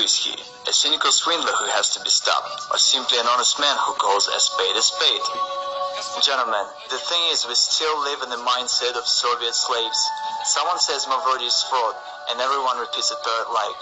is he? A cynical swindler who has to be stopped, or simply an honest man who calls a spade a spade? Gentlemen, the thing is, we still live in the mindset of Soviet slaves. Someone says Mavroди is fraud, and everyone repeats it parrot-like.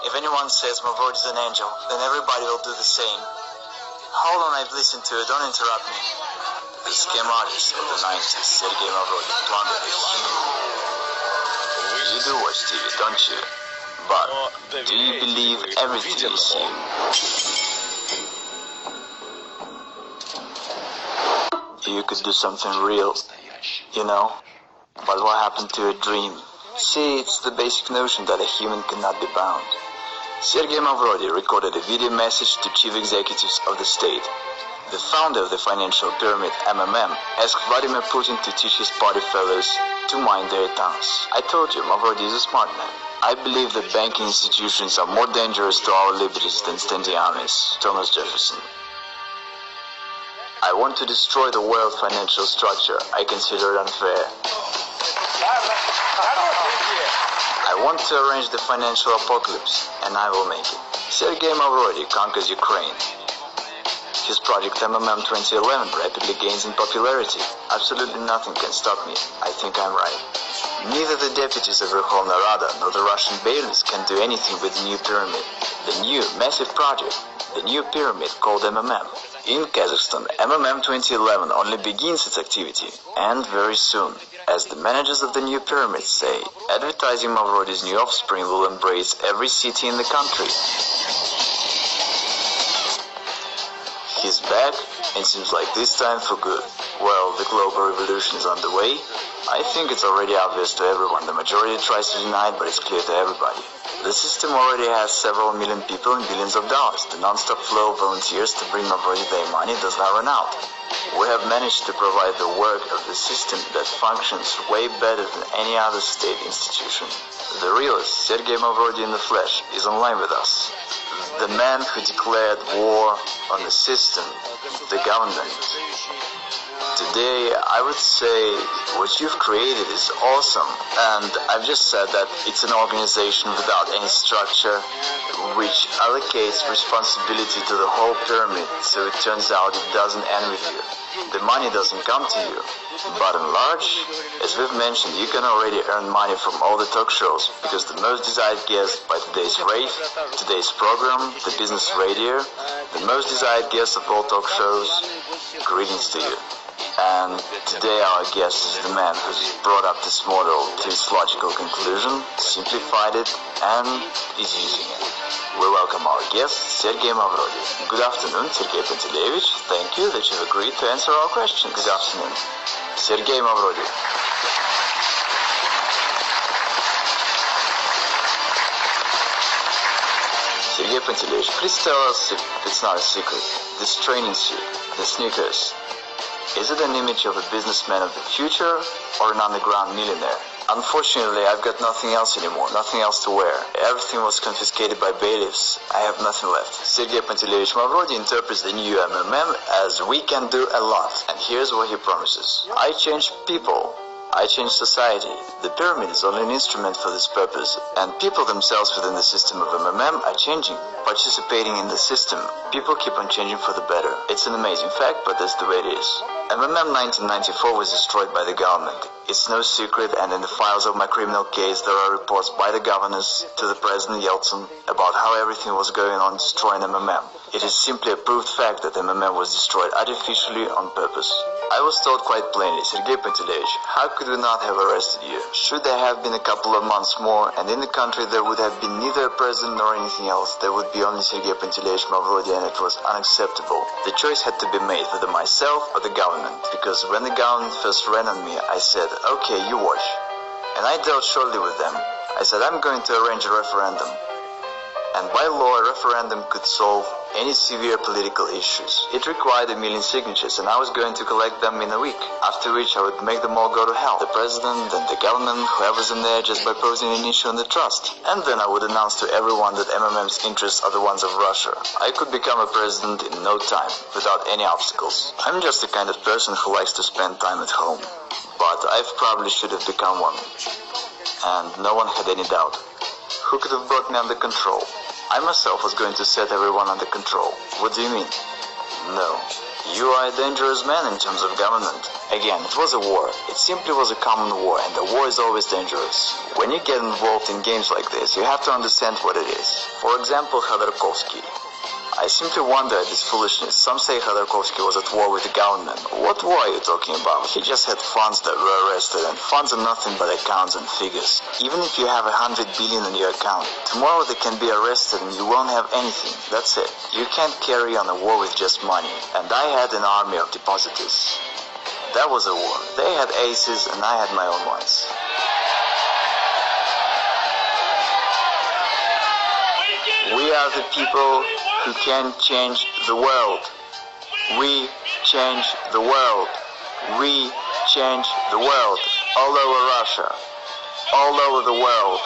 If anyone says Mavrodi is an angel, then everybody will do the same. Hold on, I've listened to it, don't interrupt me. The scam artist of the 90s, Sergei Mavroди, plundered the human. You do watch TV, don't you? But do you believe everything you see? You could do something real, you know? But what happened to a dream? See, it's the basic notion that a human cannot be bound. Sergei Mavroди recorded a video message to chief executives of the state. The founder of the financial pyramid, MMM, asked Vladimir Putin to teach his party fellows to mind their tongues. I told you, Mavroди is a smart man. I believe that banking institutions are more dangerous to our liberties than standing armies. Thomas Jefferson. I want to destroy the world financial structure. I consider it unfair. I want to arrange the financial apocalypse, and I will make it. Sergei Mavroди conquers Ukraine. His project MMM 2011 rapidly gains in popularity. Absolutely nothing can stop me. I think I'm right. Neither the deputies of Verkhovna Rada nor the Russian bailiffs can do anything with the new pyramid. The new, massive project. The new pyramid called MMM. In Kazakhstan, MMM 2011 only begins its activity, and very soon. As the managers of the new pyramid say, advertising Mavrodi's new offspring will embrace every city in the country. He's back, and seems like this time for good. Well, the global revolution is on the way. I think it's already obvious to everyone. The majority tries to deny it, but it's clear to everybody. The system already has several million people and billions of dollars. The non-stop flow of volunteers to bring Mavrodi their money does not run out. We have managed to provide the work of the system that functions way better than any other state institution. The realist, Sergei Mavroди in the flesh, is online with us. The man who declared war on the system, the government. Today, I would say what you've created is awesome, and I've just said that it's an organization without any structure, which allocates responsibility to the whole pyramid, so it turns out it doesn't end with you. The money doesn't come to you. Bottom large, as we've mentioned, you can already earn money from all the talk shows, because the most desired guest by today's rate, today's program, the business radio, the most desired guest of all talk shows, greetings to you. And today our guest is the man who's brought up this model to its logical conclusion, simplified it, and is using it. We welcome our guest, Sergei Mavroди. Good afternoon, Sergei Panteleyevich. Thank you that you've agreed to answer our questions. Good afternoon. Sergei Mavroди. Sergei Panteleyevich, please tell us if it's not a secret. This training suit, the sneakers, is it an image of a businessman of the future or an underground millionaire? Unfortunately, I've got nothing else anymore, nothing else to wear. Everything was confiscated by bailiffs. I have nothing left. Sergei Panteleyevich Mavroди interprets the new MMM as we can do a lot. And here's what he promises. I change people. I change society. The pyramid is only an instrument for this purpose, and people themselves within the system of MMM are changing, participating in the system. People keep on changing for the better. It's an amazing fact, but that's the way it is. MMM 1994 was destroyed by the government. It's no secret, and in the files of my criminal case there are reports by the governors to the President Yeltsin about how everything was going on destroying MMM. It is simply a proved fact that MMM was destroyed artificially on purpose. I was told quite plainly, Sergei Panteleyevich, how could we not have arrested you? Should there have been a couple of months more, and in the country there would have been neither a president nor anything else, there would be only Sergei Panteleyevich Mavroди, and it was unacceptable. The choice had to be made, whether myself or the government, because when the government first ran on me, I said, okay, you watch. And I dealt shortly with them. I said, I'm going to arrange a referendum. And by law, a referendum could solve any severe political issues. It required 1 million signatures, and I was going to collect them in a week, after which I would make them all go to hell. The president and the government, whoever's in there, just by posing an issue on the trust. And then I would announce to everyone that MMM's interests are the ones of Russia. I could become a president in no time, without any obstacles. I'm just the kind of person who likes to spend time at home. But I probably should have become one. And no one had any doubt. Who could have brought me under control? I myself was going to set everyone under control. What do you mean? No. You are a dangerous man in terms of government. Again, it was a war. It simply was a common war, and the war is always dangerous. When you get involved in games like this, you have to understand what it is. For example, Khodorkovsky. I simply wonder at this foolishness. Some say Khodorkovsky was at war with the government. What war are you talking about? He just had funds that were arrested, and funds are nothing but accounts and figures. Even if you have 100 billion in your account, tomorrow they can be arrested and you won't have anything. That's it. You can't carry on a war with just money. And I had an army of depositors. That was a war. They had aces and I had my own ones. We are the people who can change the world. We change the world. We change the world. All over Russia. All over the world.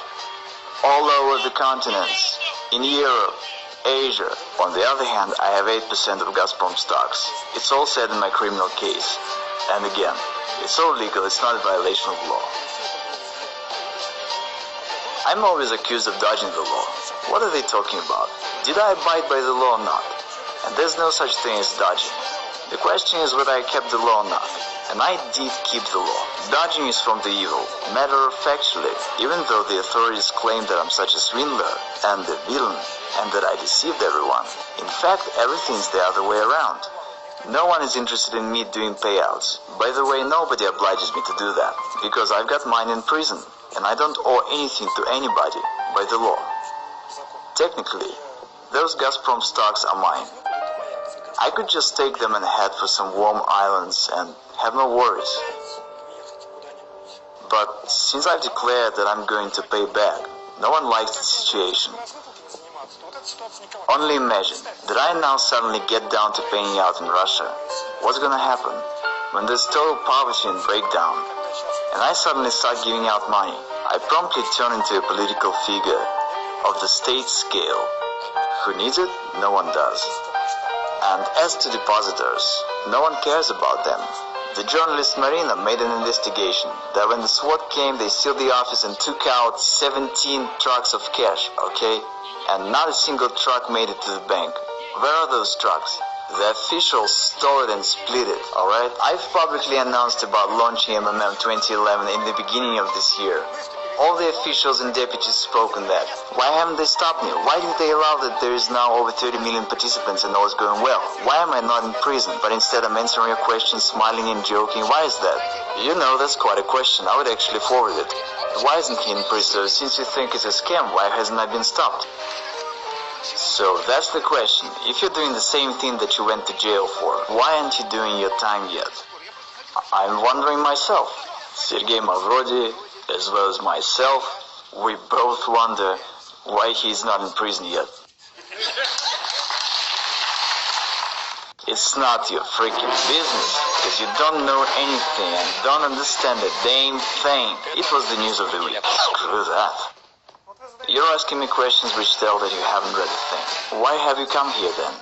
All over the continents. In Europe. Asia. On the other hand, I have 8% of Gazprom stocks. It's all said in my criminal case. And again, it's all legal, it's not a violation of law. I'm always accused of dodging the law. What are they talking about? Did I abide by the law or not? And there's no such thing as dodging. The question is whether I kept the law or not. And I did keep the law. Dodging is from the evil. Matter of factually, even though the authorities claim that I'm such a swindler and a villain, and that I deceived everyone, in fact, everything's the other way around. No one is interested in me doing payouts. By the way, nobody obliges me to do that, because I've got mine in prison, and I don't owe anything to anybody by the law. Technically, those Gazprom stocks are mine. I could just take them and head for some warm islands and have no worries. But since I've declared that I'm going to pay back, no one likes the situation. Only imagine that I now suddenly get down to paying out in Russia. What's gonna happen when there's total poverty and breakdown, and I suddenly start giving out money? I promptly turn into a political figure of the state scale. Who needs it? No one does. And as to depositors, no one cares about them. The journalist Marina made an investigation that when the SWAT came, they sealed the office and took out 17 trucks of cash, okay? And not a single truck made it to the bank. Where are those trucks? The officials stole it and split it, alright? I've publicly announced about launching MMM 2011 in the beginning of this year. All the officials and deputies spoke on that. Why haven't they stopped me? Why did they allow that there is now over 30 million participants and all is going well? Why am I not in prison, but instead I'm answering your questions, smiling and joking? Why is that? You know, that's quite a question. I would actually forward it. Why isn't he in prison? Since you think it's a scam, why hasn't I been stopped? So that's the question. If you're doing the same thing that you went to jail for, why aren't you doing your time yet? I'm wondering myself. Sergei Mavrodi, as well as myself, we both wonder why he's not in prison yet. It's not your freaking business, because you don't know anything and don't understand a damn thing. It was the news of the week. Screw that. You're asking me questions which tell that you haven't read a thing. Why have you come here then?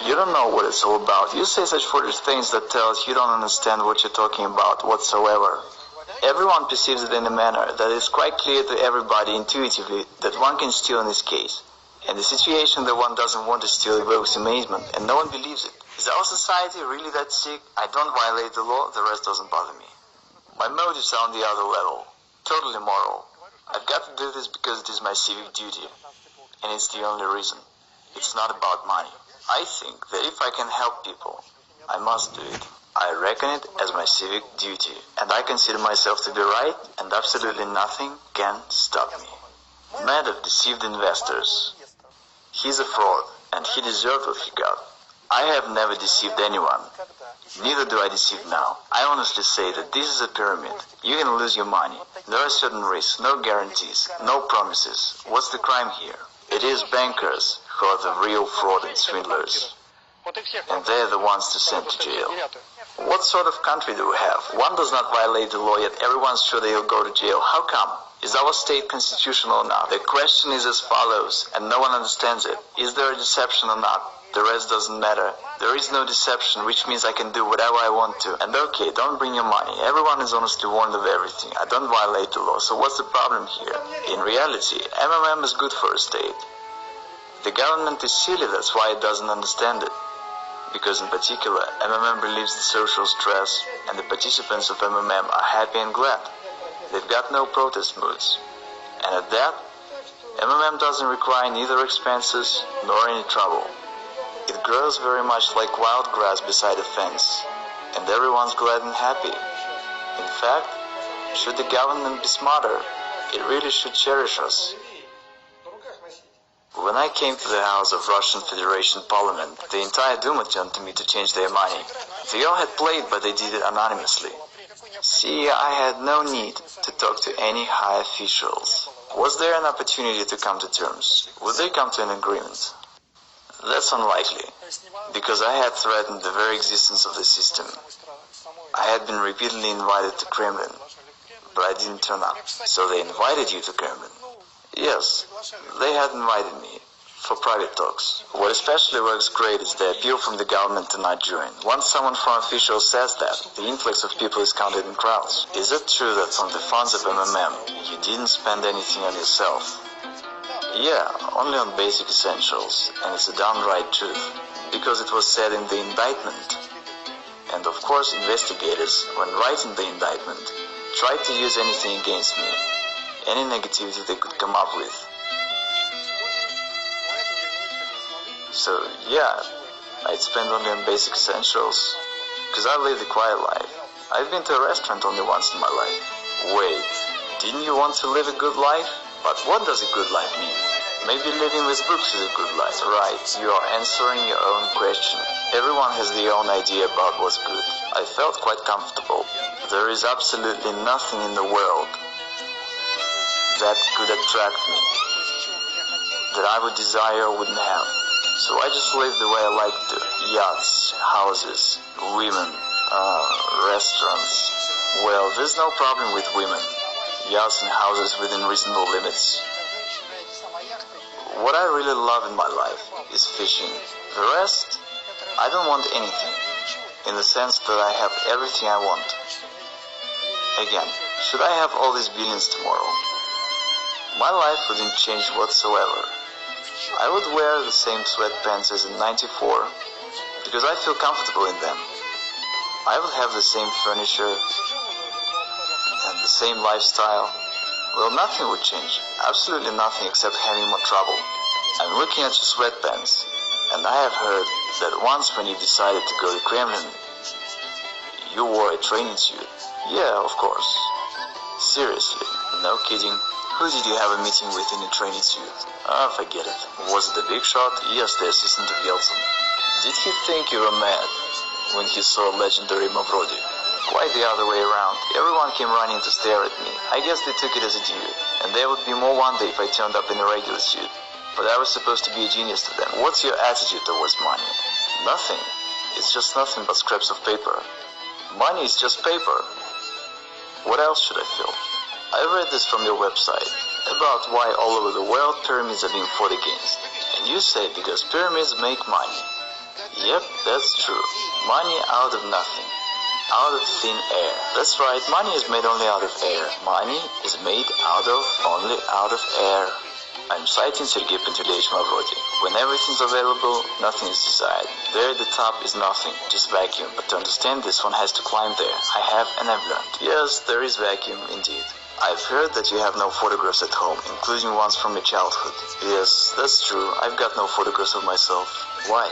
You don't know what it's all about. You say such foolish things that tells you don't understand what you're talking about whatsoever. Everyone perceives it in a manner that is quite clear to everybody intuitively that one can steal in this case. And the situation that one doesn't want to steal evokes amazement, and no one believes it. Is our society really that sick? I don't violate the law, the rest doesn't bother me. My motives are on the other level, totally moral. I've got to do this because it is my civic duty, and it's the only reason. It's not about money. I think that if I can help people, I must do it. I reckon it as my civic duty, and I consider myself to be right, and absolutely nothing can stop me. Madoff deceived investors. He's a fraud, and he deserved what he got. I have never deceived anyone. Neither do I deceive now. I honestly say that this is a pyramid. You can lose your money. There are certain risks, no guarantees, no promises. What's the crime here? It is bankers who are the real fraud and swindlers. And they're the ones to send to jail. What sort of country do we have? One does not violate the law, yet everyone's sure they'll go to jail. How come? Is our state constitutional or not? The question is as follows, and no one understands it. Is there a deception or not? The rest doesn't matter. There is no deception, which means I can do whatever I want to. And okay, don't bring your money. Everyone is honestly warned of everything. I don't violate the law, so what's the problem here? In reality, MMM is good for a state. The government is silly, that's why it doesn't understand it. Because in particular, MMM relieves the social stress, and the participants of MMM are happy and glad. They've got no protest moods. And at that, MMM doesn't require neither expenses nor any trouble. It grows very much like wild grass beside a fence, and everyone's glad and happy. In fact, should the government be smarter, it really should cherish us. When I came to the house of Russian Federation Parliament, the entire Duma turned to me to change their money. They all had played, but they did it anonymously. See, I had no need to talk to any high officials. Was there an opportunity to come to terms? Would they come to an agreement? That's unlikely, because I had threatened the very existence of the system. I had been repeatedly invited to Kremlin, but I didn't turn up. So they invited you to Kremlin? Yes, they had invited me for private talks. What especially works great is the appeal from the government to not join. Once someone from officials says that, the influx of people is counted in crowds. Is it true that from the funds of MMM, you didn't spend anything on yourself? Yeah, only on basic essentials, and it's a downright truth, because it was said in the indictment. And of course, investigators, when writing the indictment, tried to use anything against me, any negativity they could come up with. So yeah, I'd spend only on basic essentials, because I lived a quiet life. I've been to a restaurant only once in my life. Wait, didn't you want to live a good life? But what does a good life mean? Maybe living with books is a good life. Right, you are answering your own question. Everyone has their own idea about what's good. I felt quite comfortable. There is absolutely nothing in the world that could attract me, that I would desire or wouldn't have. So I just lived the way I liked to. Yachts, houses, women, restaurants. Well, there's no problem with women. Yachts and houses within reasonable limits. What I really love in my life is fishing. The rest, I don't want anything, in the sense that I have everything I want. Again, should I have all these billions tomorrow? My life wouldn't change whatsoever. I would wear the same sweatpants as in '94, because I feel comfortable in them. I would have the same furniture, and the same lifestyle. Well, nothing would change. Absolutely nothing except having more trouble. I'm looking at your sweatpants, and I have heard that once when you decided to go to Kremlin, you wore a training suit. Yeah, of course. Seriously, no kidding. Who did you have a meeting with in a training suit? Forget it. Was it the big shot? Yes, the assistant of Yeltsin. Did he think you were mad when he saw legendary Mavrodi? Quite the other way around. Everyone came running to stare at me. I guess they took it as a dude, and they would be more wonder if I turned up in a regular suit. But I was supposed to be a genius to them. What's your attitude towards money? Nothing. It's just nothing but scraps of paper. Money is just paper. What else should I feel? I read this from your website, about why all over the world pyramids are being fought against. And you say because pyramids make money. Yep, that's true. Money out of nothing. Out of thin air. That's right, money is made only out of air. Money is made only out of air. I'm citing Sergei Panteleich Mavrodi. When everything's available, nothing is desired. There at the top is nothing, just vacuum. But to understand this, one has to climb there. I have and I've learned. Yes, there is vacuum, indeed. I've heard that you have no photographs at home, including ones from your childhood. Yes, that's true. I've got no photographs of myself. Why?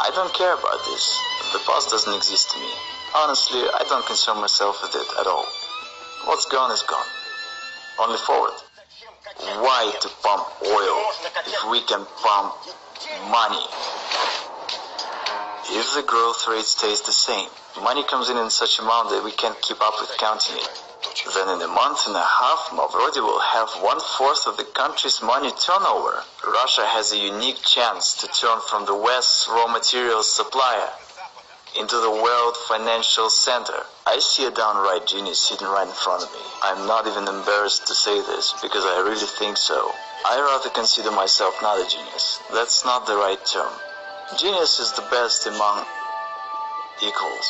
I don't care about this. The past doesn't exist to me. Honestly, I don't concern myself with it at all. What's gone is gone. Only forward. Why to pump oil if we can pump money? If the growth rate stays the same, money comes in such amount that we can't keep up with counting it. Then in a month and a half, Mavrodi will have 1/4 of the country's money turnover. Russia has a unique chance to turn from the West's raw materials supplier into the world financial center. I see a downright genius sitting right in front of me. I'm not even embarrassed to say this, because I really think so. I rather consider myself not a genius. That's not the right term. Genius is the best among equals.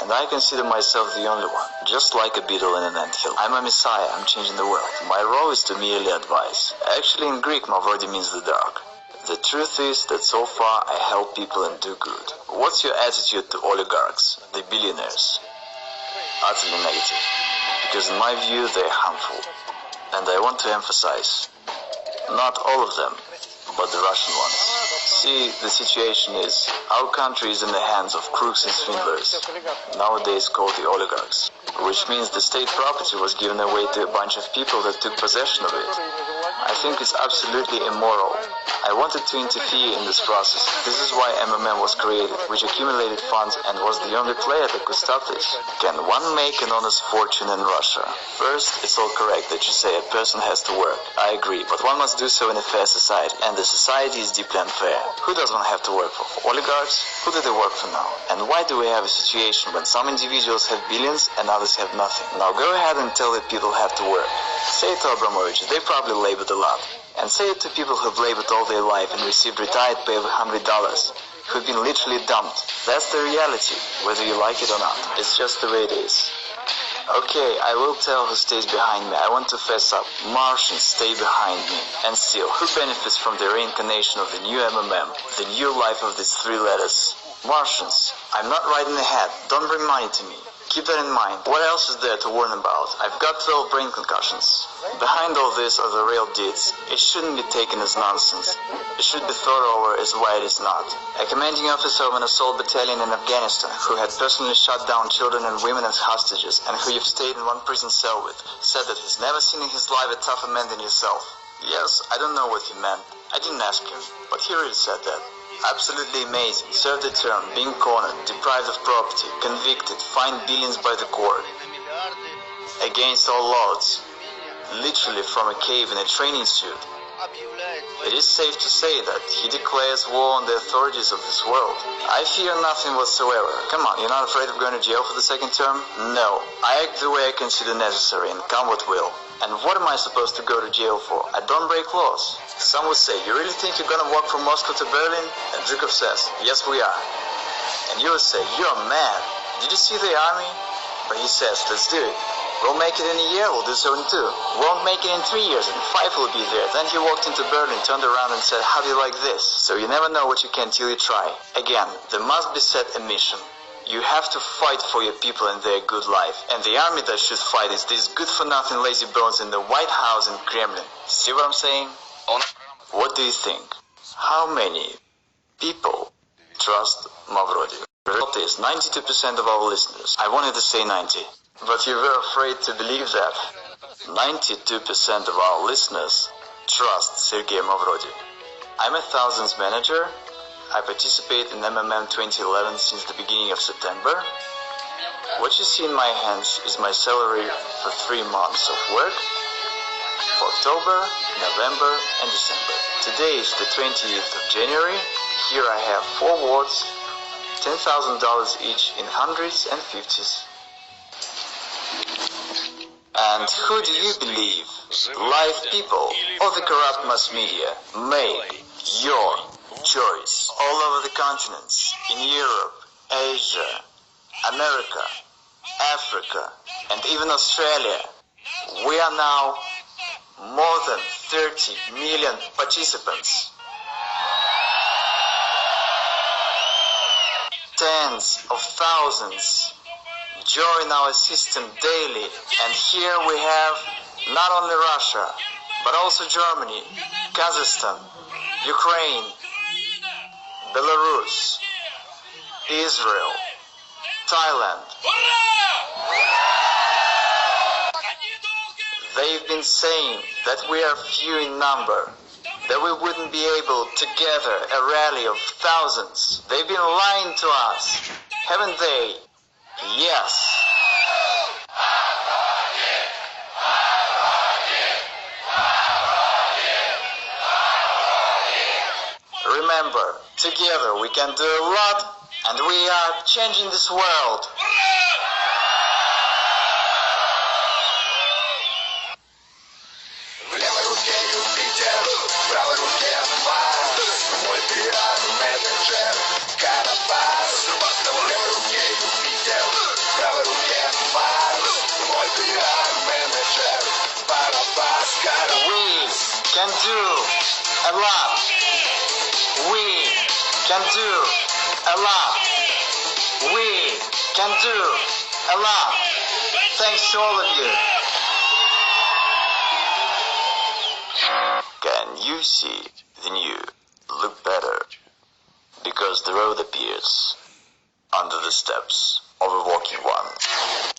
And I consider myself the only one, just like a beetle in an anthill. I'm a messiah, I'm changing the world. My role is to merely advise. Actually, in Greek, Mavrodi means the dark. The truth is that so far I help people and do good. What's your attitude to oligarchs, the billionaires? Utterly negative, because in my view they're harmful. And I want to emphasize, not all of them, but the Russian ones. See, the situation is, our country is in the hands of crooks and swindlers, nowadays called the oligarchs, which means the state property was given away to a bunch of people that took possession of it. I think it's absolutely immoral. I wanted to interfere in this process. This is why MMM was created, which accumulated funds and was the only player that could stop this. Can one make an honest fortune in Russia? First, it's all correct that you say a person has to work. I agree, but one must do so in a fair society, and the society is deeply unfair. Who does one have to work for? Oligarchs? Who do they work for now? And why do we have a situation when some individuals have billions and others have nothing? Now go ahead and tell the people have to work. Say it to Abramovich, they probably labored a lot. And say it to people who've labored all their life and received retired pay of $100, who've been literally dumped. That's the reality, whether you like it or not. It's just the way it is. Okay, I will tell who stays behind me. I want to fess up. Martians stay behind me. And still, who benefits from the reincarnation of the new MMM, the new life of these three letters? Martians. I'm not riding ahead. Don't bring money to me. Keep that in mind. What else is there to warn about? I've got 12 brain concussions. Behind all this are the real deeds. It shouldn't be taken as nonsense. It should be thought over as why it is not. A commanding officer of an assault battalion in Afghanistan, who had personally shot down children and women as hostages, and who you've stayed in one prison cell with, said that he's never seen in his life a tougher man than yourself. Yes, I don't know what he meant. I didn't ask him, but he really said that. Absolutely amazing. Served a term, being cornered, deprived of property, convicted, fined billions by the court. Against all odds. Literally from a cave in a training suit. It is safe to say that he declares war on the authorities of this world. I fear nothing whatsoever. Come on, you're not afraid of going to jail for the second term? No. I act the way I consider necessary, and come what will. And what am I supposed to go to jail for? I don't break laws. Some would say, you really think you're gonna walk from Moscow to Berlin? And Zhukov says, yes we are. And you would say, you're mad. Did you see the army? But he says, let's do it. We'll make it in a year, we'll do so in 2. Won't make it in 3 years, and 5 will be there. Then he walked into Berlin, turned around and said, how do you like this? So you never know what you can till you try. Again, there must be set a mission. You have to fight for your people and their good life. And the army that should fight is these good-for-nothing lazy bones in the White House and Kremlin. See what I'm saying? What do you think? How many people trust Mavrodi? The result is 92% of our listeners. I wanted to say 90. But you were afraid to believe that. 92% of our listeners trust Sergei Mavrodi. I'm a thousands manager. I participate in MMM 2011 since the beginning of September. What you see in my hands is my salary for 3 months of work, for October, November and December. Today is the 20th of January. Here I have 4 wards, $10,000 each in hundreds and fifties. And who do you believe, live people or the corrupt mass media? Make your choice. All over the continents, in Europe, Asia, America, Africa, and even Australia, we are now more than 30 million participants. Tens of thousands join our system daily, and here we have not only Russia, but also Germany, Kazakhstan, Ukraine, Belarus, Israel, Thailand. They've been saying that we are few in number, that we wouldn't be able to gather a rally of thousands. They've been lying to us, haven't they? Yes. Remember, together we can do a lot, and we are changing this world. В левой руке Юпитер, в правой руке Марс. Мой пиар-менеджер Карабас. В левой руке Юпитер, can do a lot. We can do a lot. We can do a lot. Thanks to all of you. Can you see the new look better? Because the road appears under the steps of a walking one.